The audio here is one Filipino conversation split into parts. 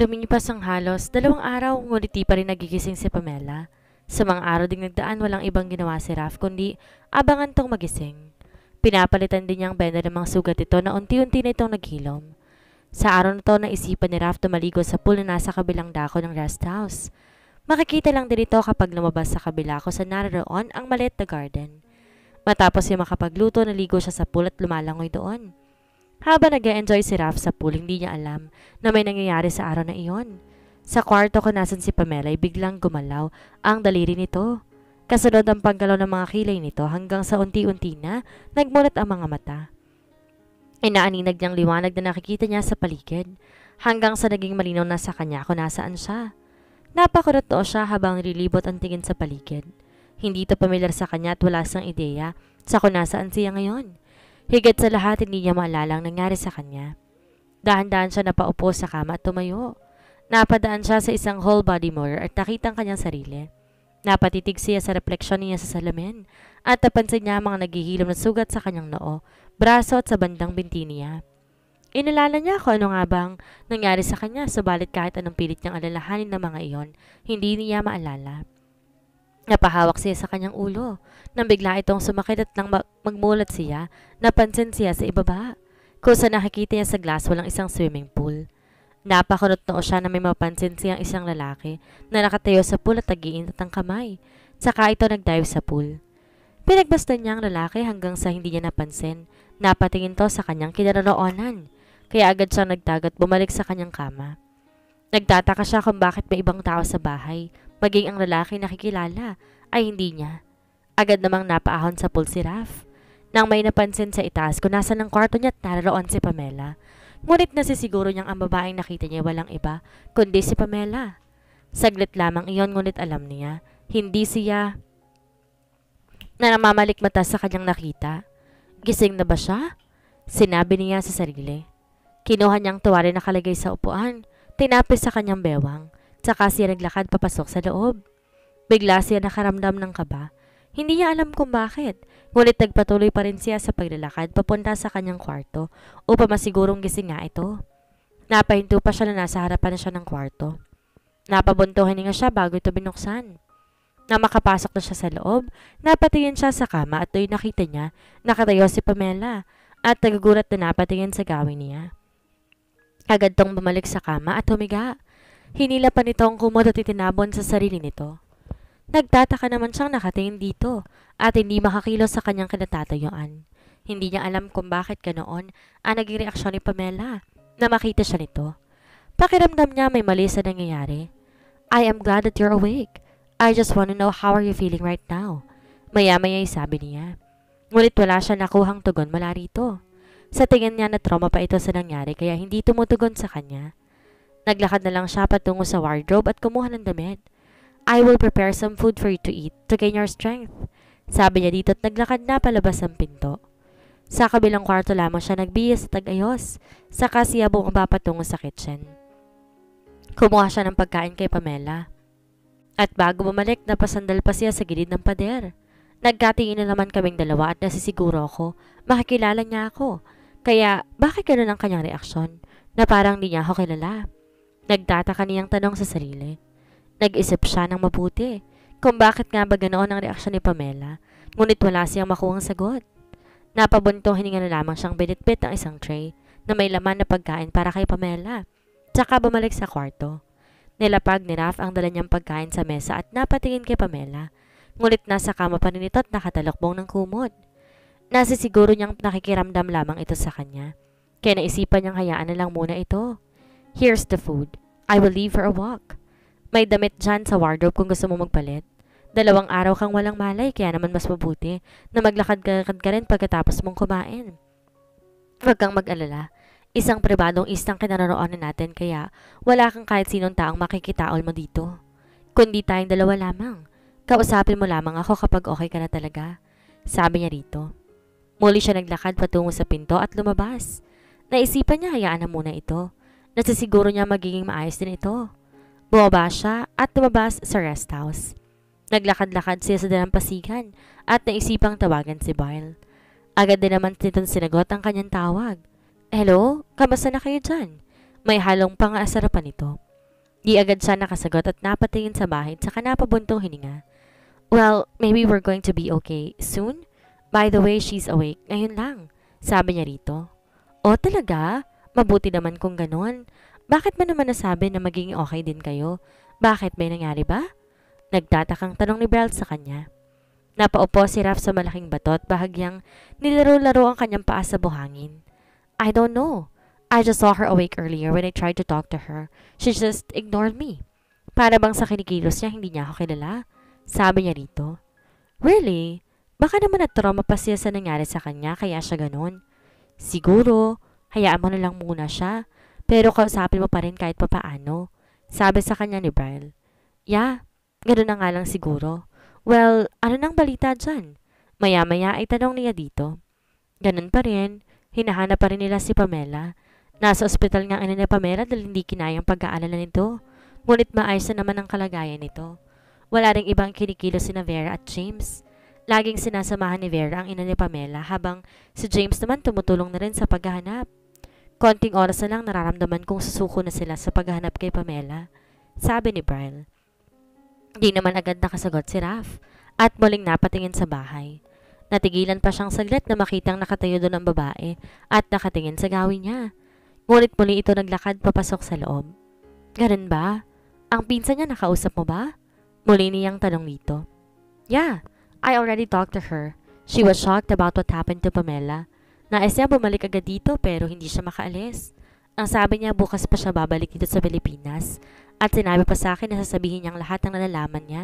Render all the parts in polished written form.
Lumilipas ang halos 2 araw ngunit di pa rin nagigising si Pamela. Sa mga araw ding nagdaan walang ibang ginawa si Raf kundi abangan tong magising. Pinapalitan din niyang benda ng mga sugat ito na unti-unti na itong naghilom. Sa araw na to naisipan ni Raf tumaligo sa pool na nasa kabilang dako ng rest house. Makikita lang din ito kapag lumabas sa kabila ko sa naroon ang maliit na garden. Matapos siya makapagluto, naligo siya sa pool at lumalangoy doon. Habang nag-enjoy si Raf sa pool, hindi niya alam na may nangyayari sa araw na iyon. Sa kwarto kung nasan si Pamela ay biglang gumalaw ang daliri nito. Kasunod ang paggalaw ng mga kilay nito hanggang sa unti-unti na nagmulat ang mga mata. Inaaninag niyang liwanag na nakikita niya sa paligid hanggang sa naging malinaw na sa kanya kung nasaan siya. Napakurot siya habang rilibot ang tingin sa paligid. Hindi ito pamilyar sa kanya at wala siyang ideya sa kung nasaan siya ngayon. Higit sa lahat, hindi niya maalala ang nangyari sa kanya. Dahan-dahan siya napaupo sa kama at tumayo. Napadaan siya sa isang whole body mirror at nakita ang kanyang sarili. Napatitig siya sa refleksyon niya sa salamin at napansin niya ang mga naghihilom na sugat sa kanyang noo, braso at sa bandang binti niya. Inalala niya kung ano nga bang nangyari sa kanya, subalit kahit anong pilit niyang alalahanin ng mga iyon, hindi niya maalala. Napahawak siya sa kanyang ulo. Nang bigla itong sumakit at nang magmulat siya, napansin siya sa ibaba. Kung sa nakikita niya sa glass walang isang swimming pool. Napakunot noo siya na may mapansin siyang isang lalaki na nakatayo sa pool at nag-iinit ang kamay. Saka ito nagdive sa pool. Pinagbastan niya ang lalaki hanggang sa hindi niya napansin. Napatingin to sa kanyang kinaroroonan. Kaya agad siyang nagtagat bumalik sa kanyang kama. Nagtataka siya kung bakit may ibang tao sa bahay. Maging ang lalaki nakikilala ay hindi niya. Agad namang napaahon sa pool si Raf. Nang may napansin sa itaas kung nasan ang kwarto niya at naroon si Pamela. Ngunit nasisiguro niyang ang babaeng nakita niya walang iba kundi si Pamela. Saglit lamang iyon ngunit alam niya, hindi siya na namamalik mata sa kanyang nakita. Gising na ba siya? Sinabi niya sa sarili. Kinuha niyang tuwari na nakalagay sa upuan, tinapis sa kanyang bewang. Saka siya naglakad papasok sa loob. Bigla siya nakaramdam ng kaba. Hindi niya alam kung bakit, ngunit nagpatuloy pa rin siya sa paglalakad papunta sa kanyang kwarto upang masigurong gising nga ito. Napahinto pa siya na nasa harapan na siya ng kwarto. Napabunto hininga siya bago ito binuksan. Na makapasok na siya sa loob, napatingin siya sa kama at doon nakita niya nakatayo si Pamela at nagugulat na napatingin sa gawin niya. Agad tong bumalik sa kama at humiga. Hinila pa nito ang kumot at itinabon sa sarili nito. Nagtataka naman siyang nakatingin dito at hindi makakilos sa kanyang kinatatayuan. Hindi niya alam kung bakit ganoon ang naging reaksyon ni Pamela na makita siya nito. Pakiramdam niya may mali sa nangyayari. I am glad that you're awake. I just want to know how are you feeling right now. Maya-maya sabi niya. Ngunit wala siya nakuhang tugon mula rito. Sa tingin niya na trauma pa ito sa nangyari kaya hindi tumutugon sa kanya. Naglakad na lang siya patungo sa wardrobe at kumuha ng damit. I will prepare some food for you to eat to gain your strength. Sabi niya dito at naglakad na palabas ng pinto. Sa kabilang kwarto lamang siya nagbihis at nag-ayos. Saka siya bumaba patungo sa kitchen. Kumuha siya ng pagkain kay Pamela. At bago bumalik, napasandal pa siya sa gilid ng pader. Nagkatingin na naman kaming dalawa at nasisiguro ako, makikilala niya ako. Kaya bakit ganoon ang kanyang reaksyon na parang di niya ako kilala? Nagtataka niyang tanong sa sarili. Nag-isip siya ng mabuti kung bakit nga ba ganoon ang reaksyon ni Pamela, ngunit wala siyang makuhang sagot. Napabuntong hininga na lamang siyang binitbit ng isang tray na may laman na pagkain para kay Pamela. Tsaka bumalik sa kwarto. Nilapag ni Raf ang dala niyang pagkain sa mesa at napatingin kay Pamela, ngunit nasa kama pa rin ito at nakatalokbong ng kumot. Nasisiguro niyang nakikiramdam lamang ito sa kanya, kaya naisipan niyang hayaan na lang muna ito. Here's the food. I will leave for a walk. May damit dyan sa wardrobe kung gusto mo magpalit. 2 araw kang walang malay kaya naman mas mabuti na maglakad-lakad ka rin pagkatapos mong kumain. Huwag kang mag-alala. Isang pribadong istang kinaroroonan natin kaya wala kang kahit sinong taong makikitaol mo dito. Kundi tayong 2 lamang. Kausapin mo lamang ako kapag okay ka na talaga. Sabi niya rito. Muli siya naglakad patungo sa pinto at lumabas. Naisipan niya hayaan na muna ito. Nasisiguro niya magiging maayos din ito. Bumaba siya at lumabas sa rest house. Naglakad-lakad siya sa dalampasigan at naisipang tawagan si Bile. Agad din naman nitong sinagot ang kanyang tawag. Hello? Kamusta na kayo dyan? May halong pang-aasarapan ito. Di agad siya nakasagot at napatingin sa bahay at saka napabuntong hininga. Well, maybe we're going to be okay soon. By the way, she's awake. Ngayon lang, sabi niya rito. O talaga? Mabuti naman kung ganun. Bakit mo naman nasabi na magiging okay din kayo? Bakit, may nangyari ba? Nagtatakang tanong ni Beryl sa kanya. Napaupo si Raph sa malaking bato at bahagyang nilaro-laro ang kanyang paa sa buhangin. I don't know. I just saw her awake earlier when I tried to talk to her. She just ignored me. Para bang sa kinikilos niya, hindi niya ako kilala. Sabi niya rito. Really? Baka naman na-trauma pa siya sa nangyari sa kanya kaya siya ganun. Siguro, hayaan mo na lang muna siya. Pero kausapin mo pa rin kahit papaano. Sabi sa kanya ni Beryl. Yeah, ganun na nga lang siguro. Well, ano nang balita dyan? Maya-maya ay tanong niya dito. Ganun pa rin, hinahanap pa rin nila si Pamela. Nasa ospital nga ina ni Pamela dahil hindi kinayang pag-aalala nito. Ngunit maayos na naman ang kalagayan nito. Wala ring ibang kinikilos si Vera at James. Laging sinasamahan ni Vera ang ina ni Pamela habang si James naman tumutulong na rin sa paghahanap. Konting oras na lang nararamdaman kong susuko na sila sa paghahanap kay Pamela. Sabi ni Beryl. Di naman agad nakasagot si Raph at muling napatingin sa bahay. Natigilan pa siyang saglit na makitang nakatayo doon ang babae at nakatingin sa gawin niya. Ngunit muli ito naglakad papasok sa loob. Ganun ba? Ang pinsan niya nakausap mo ba? Muli niyang tanong dito. Yeah, I already talked to her. She was shocked about what happened to Pamela. Nais niya bumalik agad dito pero hindi siya makaalis. Ang sabi niya bukas pa siya babalik dito sa Pilipinas. At sinabi pa sa akin na sasabihin niyang lahat ng nalalaman niya,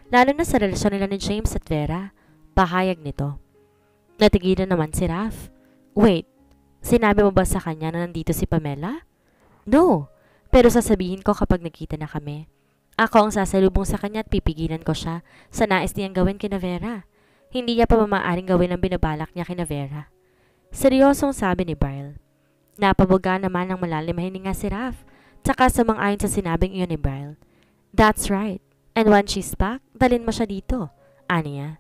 lalo na sa relasyon nila ni James at Vera. Pahayag nito. Natigilan naman si Raph. Wait, sinabi mo ba sa kanya na nandito si Pamela? No, pero sasabihin ko kapag nakita na kami. Ako ang sasalubong sa kanya at pipigilan ko siya sa nais niyang gawin kina Vera. Hindi niya pa mamaaring gawin ang binabalak niya kina Vera. Seryosong sabi ni Beryl. Napabuga naman ng malalim na hininga si Raph, tsaka sumang-ayon sa sinabing iyon ni Beryl. That's right. And when she's back, dalhin mo siya dito. Aniya.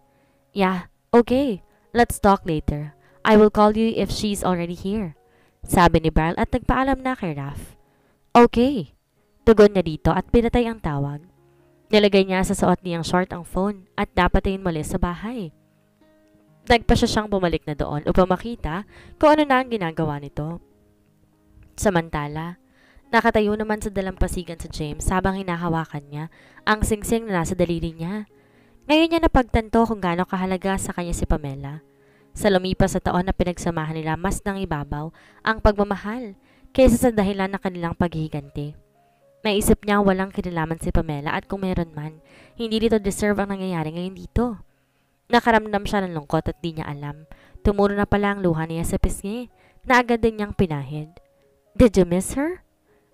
Yeah, okay. Let's talk later. I will call you if she's already here. Sabi ni Beryl at nagpaalam na kay Raph. Okay. Tugon niya dito at pinatay ang tawag. Nilagay niya sa suot niyang short ang phone at napatingin muli sa bahay. Nagpasya siyang bumalik na doon upang makita kung ano na ang ginagawa nito. Samantala, nakatayo naman sa dalampasigan sa James habang hinahawakan niya ang singsing na nasa daliri niya. Ngayon niya napagtanto kung gaano kahalaga sa kanya si Pamela. Sa lumipas sa taon na pinagsamahan nila mas nang ibabaw ang pagmamahal kaysa sa dahilan ng kanilang paghihiganti. Naisip niya walang kinalaman si Pamela at kung meron man, hindi dito deserve ang nangyayari ngayon dito. Nakaramdam siya ng lungkot at di niya alam. Tumuro na pala ang luha niya sa pisngi na agad din niyang pinahid. Did you miss her?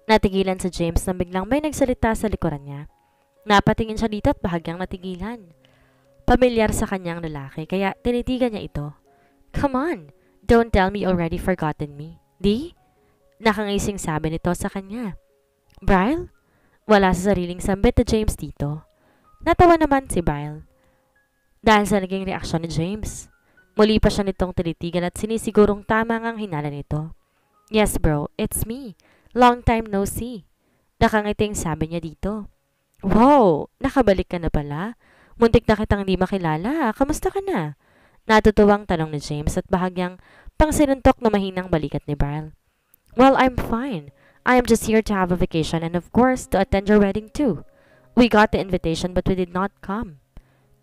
Natigilan si James na biglang may nagsalita sa likuran niya. Napatingin siya dito at bahagyang natigilan. Pamilyar sa kanyang lalaki kaya tinitigan niya ito. Come on, don't tell me you already forgotten me. Di? Nakangising sabi nito sa kanya. Beryl? Wala sa sariling sambit na James dito. Natawa naman si Beryl. Dahil sa naging reaksyon ni James. Muli pa siya nitong tinitigan at sinisigurong tama ngang hinala nito. Yes bro, it's me. Long time no see. Nakangiting sabi niya dito. Wow, nakabalik ka na pala. Muntik na kitang di makilala. Kamusta ka na? Natutuwang tanong ni James at bahagyang pangsinuntok na mahinang balikat ni Beryl. Well, I'm fine. I am just here to have a vacation and of course to attend your wedding too. We got the invitation but we did not come.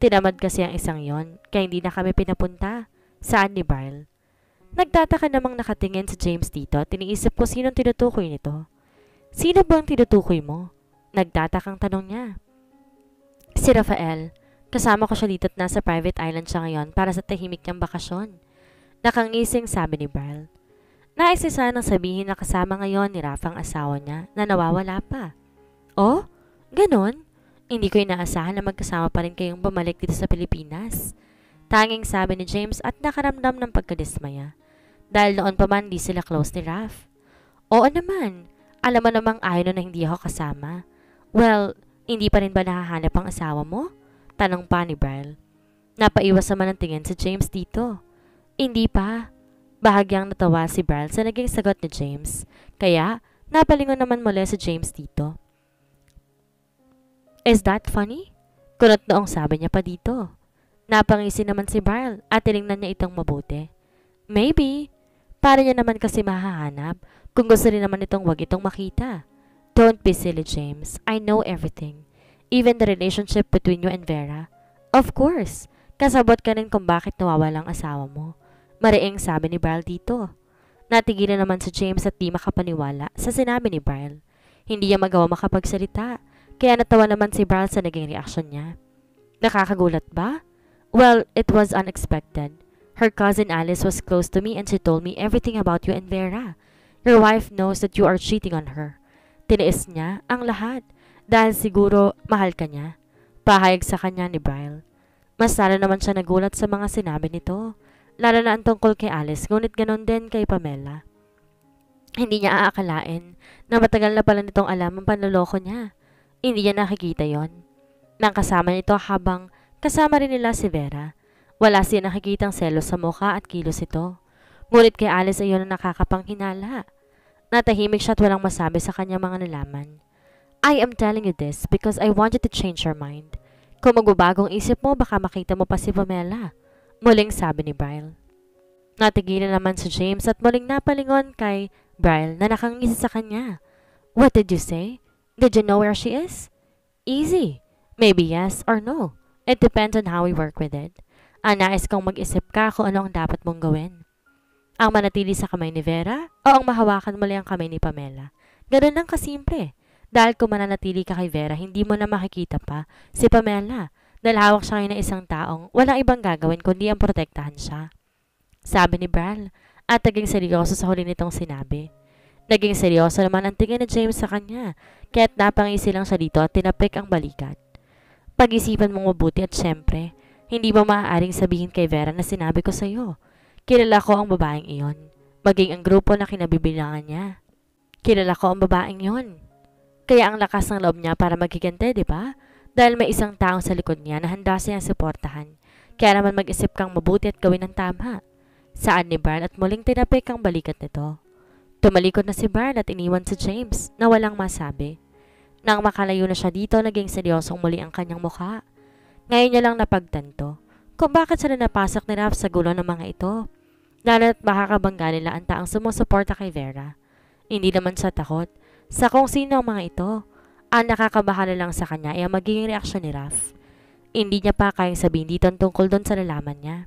Tinamad kasi ang isang yon, kaya hindi na kami pinapunta. Saan ni Beryl? Nagtataka namang nakatingin si James dito at tiniisip ko sinong tinutukoy nito. Sino bang tinutukoy mo? Nagtatakang tanong niya. Si Rafael. Kasama ko siya dito at nasa private island siya ngayon para sa tahimik niyang bakasyon. Nakangising sabi ni Beryl. Nais niya sanang sabihin na kasama ngayon ni Rafa ang asawa niya na nawawala pa. Oh? Ganon? Hindi ko inaasahan na magkasama pa rin kayong bumalik dito sa Pilipinas. Tanging sabi ni James at nakaramdam ng pagkadismaya. Dahil noon pa man di sila close ni Raph. Oo naman. Alam mo namang ayaw na hindi ako kasama. Well, hindi pa rin ba nahahanap ang asawa mo? Tanong pa ni Beryl. Napaiwas naman ang tingin si James dito. Hindi pa. Bahagyang natawa si Beryl sa naging sagot ni James. Kaya, napalingon naman muli si James dito. Is that funny? Kunot noong sabi niya pa dito. Napangisi naman si Brian at tinignan niya itong mabuti. Maybe. Para niya naman kasi mahahanap kung gusto rin naman itong wag itong makita. Don't be silly, James. I know everything. Even the relationship between you and Vera. Of course. Kasabot ka rin kung bakit nawawala ang asawa mo. Mariing sabi ni Brian dito. Natigilan naman si James at di makapaniwala sa sinabi ni Brian. Hindi niya magawa makapagsalita. Kaya natawa naman si Brian sa naging reaksyon niya. Nakakagulat ba? Well, it was unexpected. Her cousin Alice was close to me and she told me everything about you and Vera. Your wife knows that you are cheating on her. Tiniis niya ang lahat dahil siguro mahal ka niya. Pahayag sa kanya ni Brian. Mas lalo naman siya nagulat sa mga sinabi nito. Lalo na ang tungkol kay Alice, ngunit ganon din kay Pamela. Hindi niya aakalain na matagal na pala nitong alam ang panloloko niya. Hindi niya nakikita yon. Nang kasama nito habang kasama rin nila si Vera. Wala siya nakikitang selos sa mukha at kilos ito. Ngunit kay Alice ay yun ang nakakapanghinala. Natahimik siya at walang masabi sa kanyang mga nalaman. I am telling you this because I want you to change your mind. Kung magbabagong isip mo, baka makita mo pa si Pamela. Muling sabi ni Brian. Natigilan naman si James at muling napalingon kay Brian na nakangisi sa kanya. What did you say? Did you know where she is? Easy. Maybe yes or no. It depends on how we work with it. Ang nais kong mag-isip ka kung ano ang dapat mong gawin. Ang manatili sa kamay ni Vera o ang mahawakan muli ang kamay ni Pamela. Ganun lang kasimple. Dahil kung mananatili ka kay Vera, hindi mo na makikita pa si Pamela. Dahil hawak siya ngayon ng isang taong walang ibang gagawin kundi ang protektahan siya. Sabi ni Bral at naging seryoso sa huli nitong sinabi. Naging seryoso naman ang tingin ni James sa kanya kaya't napangisi lang siya dito at tinapik ang balikat. Pag-isipan mong mabuti at syempre, hindi mo maaaring sabihin kay Vera na sinabi ko sa iyo. Kilala ko ang babaeng iyon, maging ang grupo na kinabibilangan niya. Kilala ko ang babaeng iyon. Kaya ang lakas ng loob niya para magigante, di ba? Dahil may isang taong sa likod niya na handa siyang suportahan. Kaya naman mag-isip kang mabuti at gawin ang tama. Saan ni Brian at muling tinapik ang balikat nito. Tumalikod na si Brian at iniwan si James na walang masabi. Nang makalayo na siya dito, naging seryosong muli ang kanyang mukha. Ngayon niya lang napagtanto kung bakit sila napasok ni Raph sa gulo ng mga ito. Lalo at makakabangga nila ang taang sumusuporta kay Vera. Hindi naman siya takot sa kung sino ang mga ito. Ang nakakabahala lang sa kanya ay ang magiging reaksyon ni Raph. Hindi niya pa kayang sabihin dito tungkol doon sa lalaman niya.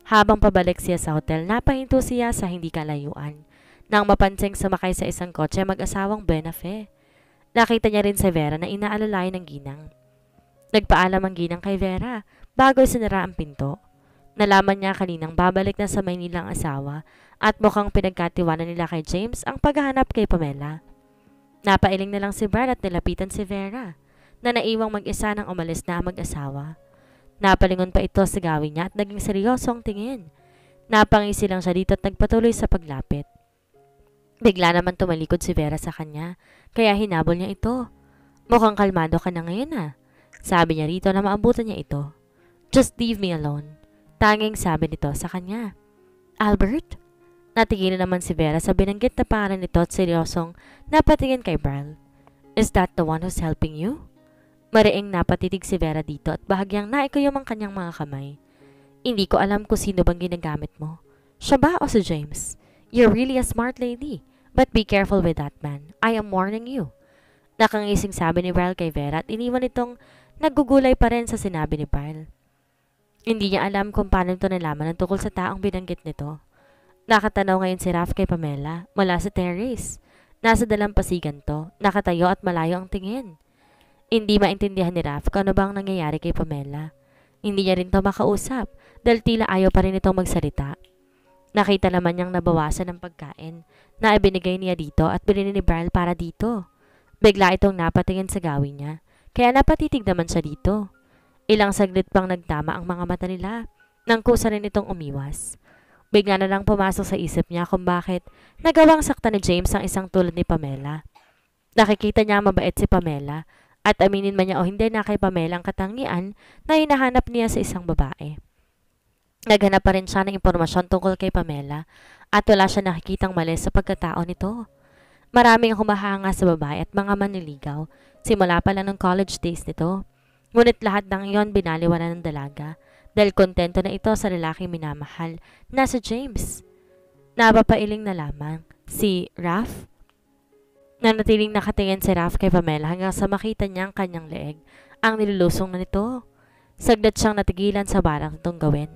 Habang pabalik siya sa hotel, napahinto siya sa hindi kalayuan. Nang mapansing sumakay sa isang kotse mag-asawang Benafe. Nakita niya rin si Vera na inaalalayan ng ginang. Nagpaalam ang ginang kay Vera bago sinara ang pinto. Nalaman niya kaninang babalik na sa Maynila ang asawa at mukhang pinagkatiwanan nila kay James ang paghahanap kay Pamela. Napailing na lang si Brad at nilapitan si Vera na naiwang mag-isa nang umalis na ang mag-asawa. Napalingon pa ito sa gawin niya at naging seryosong tingin. Napangisi lang siya dito at nagpatuloy sa paglapit. Bigla naman tumalikod si Vera sa kanya, kaya hinabol niya ito. Mukhang kalmado ka na ngayon ah. Sabi niya rito na maabutan niya ito. Just leave me alone. Tanging sabi nito sa kanya. Albert? Natigil naman si Vera sa binanggit na pangalan nito at seryosong napatingin kay Bral. Is that the one who's helping you? Mariing napatitig si Vera dito at bahagyang naikuyom ang kanyang mga kamay. Hindi ko alam kung sino bang ginagamit mo. Siya ba o si James? You're really a smart lady. But be careful with that man. I am warning you. Nakangising sabi ni Bral kay Vera at iniwan itong naggugulay pa rin sa sinabi ni Bral. Hindi niya alam kung paano ito nalaman ang tungkol sa taong binanggit nito. Nakatanaw ngayon si Raph kay Pamela mula sa terrace. Nasa dalampasigan to, nakatayo at malayo ang tingin. Hindi maintindihan ni Raph kung ano bang nangyayari kay Pamela. Hindi niya rin to makausap dahil tila ayaw pa rin itong magsalita. Nakita naman niyang nabawasan ng pagkain na ibinigay niya dito at binili ni Bral para dito. Bigla itong napatingin sa gawin niya, kaya napatitig naman siya dito. Ilang saglit pang nagtama ang mga mata nila, nang kusa rin itong umiwas. Bigla na lang pumasok sa isip niya kung bakit nagawang sakta ni James ang isang tulad ni Pamela. Nakikita niya mabait si Pamela at aminin man niya o hindi na kay Pamela ang katangian na hinahanap niya sa isang babae. Naghanap pa rin siya ng impormasyon tungkol kay Pamela at wala siya nakikitang mali sa pagkatao nito. Maraming humahanga sa babae at mga manliligaw, simula pa lang ng college days nito. Ngunit lahat ng iyon binaliwala ng dalaga dahil kontento na ito sa lalaking minamahal na si James. Napapailing na lamang si Raph. Nanatiling nakatingin si Raph kay Pamela hanggang sa makita niya ang kanyang leeg ang nilulusong na nito. Saglit siyang natigilan sa balak nitong gawin.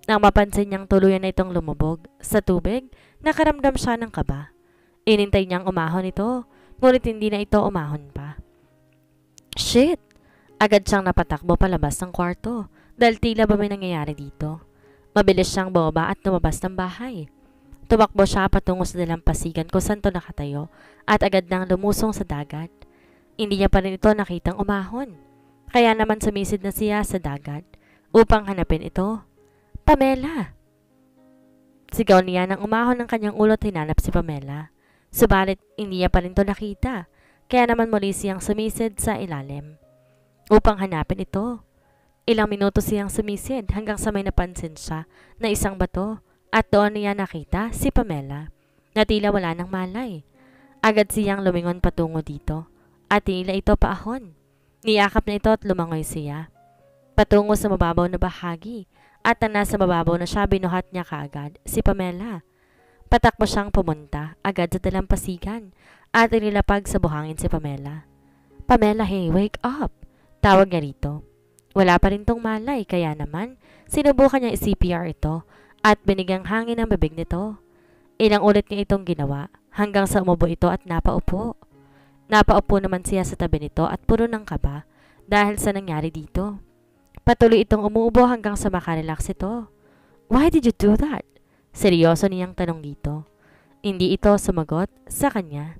Nang mapansin niyang tuluyan na itong lumubog sa tubig, nakaramdam siya ng kaba. Inintay niyang umahon ito, ngunit hindi na ito umahon pa. Shit! Agad siyang napatakbo palabas ng kwarto dahil tila ba may nangyayari dito. Mabilis siyang bumaba at lumabas ng bahay. Tumakbo siya patungo sa dalampasigan kung saan ito nakatayo at agad nang lumusong sa dagat. Hindi niya pa rin ito nakitang umahon. Kaya naman sumisid na siya sa dagat upang hanapin ito. Pamela! Sigaw niya nang umahon ng kanyang ulo at hinanap si Pamela. Subalit hindi niya pa rin ito nakita, kaya naman muli siyang sumisid sa ilalim upang hanapin ito. Ilang minuto siyang sumisid hanggang sa may napansin siya na isang bato at doon niya nakita si Pamela na tila wala ng malay. Agad siyang lumingon patungo dito at tila ito paahon. Niyakap na ito at lumangoy siya patungo sa mababaw na bahagi at na nasa mababaw na siya binuhat niya kaagad si Pamela. Patakbo siyang pumunta agad sa dalampasigan at inilapag sa buhangin si Pamela. Pamela, hey, wake up! Tawag niya rito. Wala pa rin tong malay kaya naman sinubukan niya i-CPR ito at binigyang hangin ang bibig nito. Ilang ulit niya itong ginawa hanggang sa umubo ito at napaupo. Napaupo naman siya sa tabi nito at puro ng kaba dahil sa nangyari dito. Patuloy itong umuubo hanggang sa makarelax ito. Why did you do that? Seryoso niyang tanong dito. Hindi ito sumagot sa kanya.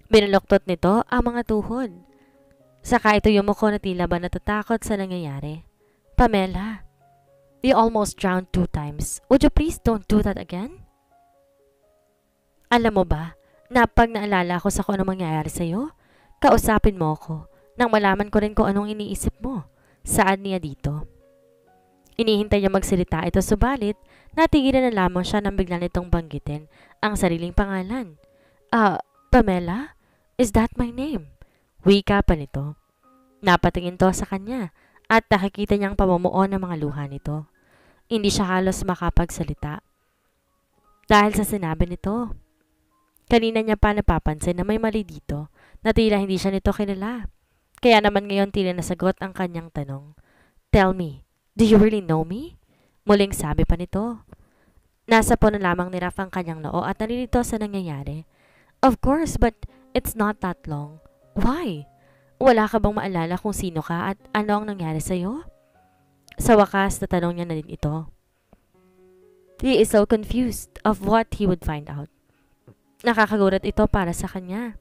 Binaluktot nito ang mga tuhod. Saka ito yumuko na tila ba natatakot sa nangyayari. Pamela, you almost drowned 2 times. Would you please don't do that again? Alam mo ba, na pag naalala ko sa kung anong mangyayari sa'yo, kausapin mo ako nang malaman ko rin kung anong iniisip mo. Saan niya dito? Inihintay niya magsalita ito subalit natigilan na lamang siya nang bigla nitong banggitin ang sariling pangalan. Pamela? Is that my name? Wika pa nito. Napatingin to sa kanya at nakikita niyang pamumuo ng mga luha nito. Hindi siya halos makapagsalita dahil sa sinabi nito. Kanina niya pa napapansin na may mali dito na tila hindi siya nito kilala. Kaya naman ngayon tila nasagot ang kanyang tanong. Tell me, do you really know me? Muling sabi pa nito. Nasa po na lamang ni Raph ang kanyang noo at nalilito sa nangyayari. Of course, but it's not that long. Why? Wala ka bang maalala kung sino ka at ano ang nangyari sa'yo? Sa wakas, natanong niya na din ito. He is so confused of what he would find out. Nakakagulat ito para sa kanya.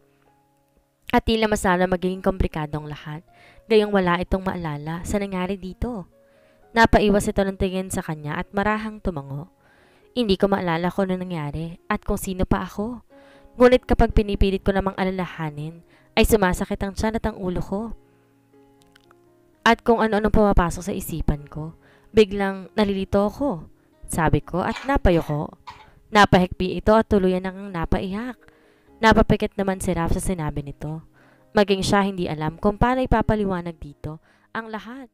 At tila mas lalo magiging komplikadong lahat, gayong wala itong maalala sa nangyari dito. Napaiwas ito ng tingin sa kanya at marahang tumango. Hindi ko maalala kung ano nangyari at kung sino pa ako. Ngunit kapag pinipilit ko namang alalahanin, ay sumasakit ang tiyan at ang ulo ko. At kung ano-anong pumapasok sa isipan ko, biglang nalilito ako. Sabi ko at napayoko. Napahikbi ito at tuluyan nang napaiyak. Napapikit naman si Raph sa sinabi nito. Maging siya hindi alam kung paano ipapaliwanag dito ang lahat.